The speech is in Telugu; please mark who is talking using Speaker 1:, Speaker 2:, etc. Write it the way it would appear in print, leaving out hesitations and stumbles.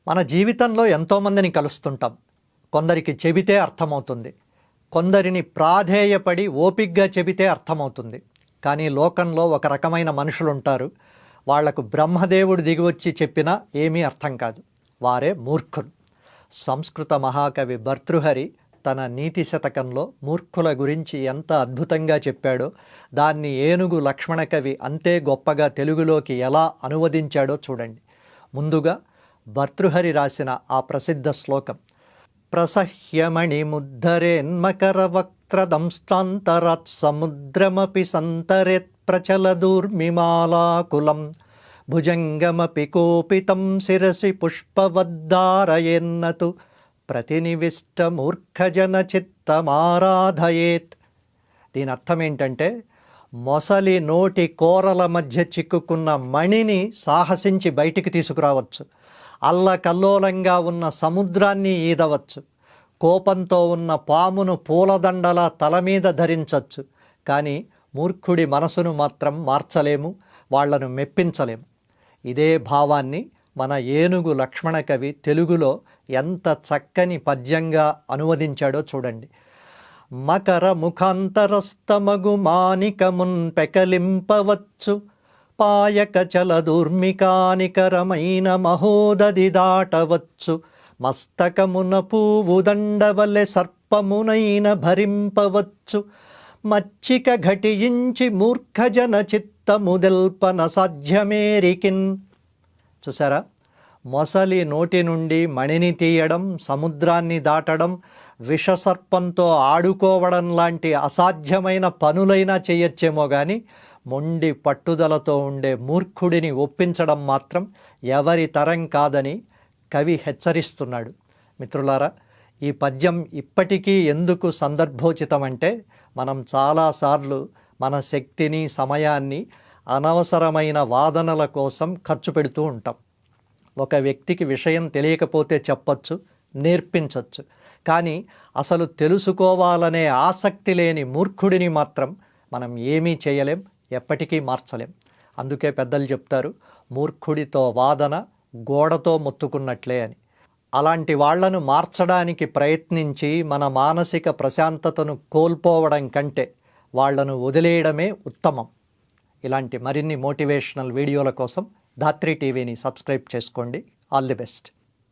Speaker 1: మన జీవితంలో ఎంతోమందిని కలుస్తుంటాం. కొందరికి చెబితే అర్థమవుతుంది, కొందరిని ప్రాధేయపడి ఓపిగ్గా చెబితే అర్థమవుతుంది. కానీ లోకంలో ఒక రకమైన మనుషులు ఉంటారు, వాళ్లకు బ్రహ్మదేవుడు దిగివచ్చి చెప్పినా ఏమీ అర్థం కాదు. వారే మూర్ఖులు. సంస్కృత మహాకవి భర్తృహరి తన నీతి శతకంలో మూర్ఖుల గురించి ఎంత అద్భుతంగా చెప్పాడో, దాన్ని ఏనుగు లక్ష్మణ కవి అంతే గొప్పగా తెలుగులోకి ఎలా అనువదించాడో చూడండి. ముందుగా భర్తృహరి రాసిన ఆ ప్రసిద్ధ శ్లోకం: ప్రసహ్యమణి ముద్ధరేన్మకర వక్త్రదంష్టాంతరాత్ సముద్రమపి సంతరేత్ ప్రచలదూర్మిమాలాకులం భుజంగమపి కోపితం శిరసి పుష్పవద్దారయేన్నతు ప్రతినివిష్ట మూర్ఖజన చిత్తమారాధయేత్. దీని అర్థం ఏంటంటే, మొసలి నోటి కోరల మధ్య చిక్కుకున్న మణిని సాహసించి బయటికి తీసుకురావచ్చు, అల్లకల్లోలంగా ఉన్న సముద్రాన్ని ఈదవచ్చు, కోపంతో ఉన్న పామును పూలదండలా తల మీద ధరించవచ్చు. కానీ మూర్ఖుడి మనసును మాత్రం మార్చలేము, వాళ్లను మెప్పించలేము. ఇదే భావాన్ని మన ఏనుగు లక్ష్మణ కవి తెలుగులో ఎంత చక్కని పద్యంగా అనువదించాడో చూడండి. మకర ముఖాంతరస్తమగు మానికమున్ పెకలింపవచ్చు, పాయక చలదుర్మికానికరమైన మహోదది దాటవచ్చు, మస్తకమున పూవు దండవలె సర్పమునైన భరింపవచ్చు, మచ్చిక ఘటించి మూర్ఖజన చిత్తముదెల్పన సాధ్యమేరికిన్. చూసారా, మొసలి నోటి నుండి మణిని తీయడం, సముద్రాన్ని దాటడం, విషసర్పంతో ఆడుకోవడం లాంటి అసాధ్యమైన పనులైనా చేయొచ్చేమో కానీ మొండి పట్టుదలతో ఉండే మూర్ఖుడిని ఒప్పించడం మాత్రం ఎవరి తరం కాదని కవి హెచ్చరిస్తున్నాడు. మిత్రులారా, ఈ పద్యం ఇప్పటికీ ఎందుకు సందర్భోచితమంటే, మనం చాలాసార్లు మన శక్తిని, సమయాన్ని అనవసరమైన వాదనల కోసం ఖర్చు పెడుతూ ఉంటాం. ఒక వ్యక్తికి విషయం తెలియకపోతే చెప్పచ్చు, నేర్పించవచ్చు. కానీ అసలు తెలుసుకోవాలనే ఆసక్తి లేని మూర్ఖుడిని మాత్రం మనం ఏమీ చేయలేం, ఎప్పటికీ మార్చలేం. అందుకే పెద్దలు చెప్తారు, మూర్ఖుడితో వాదన గోడతో మొత్తుకున్నట్లే అని. అలాంటి వాళ్లను మార్చడానికి ప్రయత్నించి మన మానసిక ప్రశాంతతను కోల్పోవడం కంటే వాళ్లను వదిలేయడమే ఉత్తమం. ఇలాంటి మరిన్ని మోటివేషనల్ వీడియోల కోసం ధాత్రి టీవీని సబ్స్క్రైబ్ చేసుకోండి. All the best.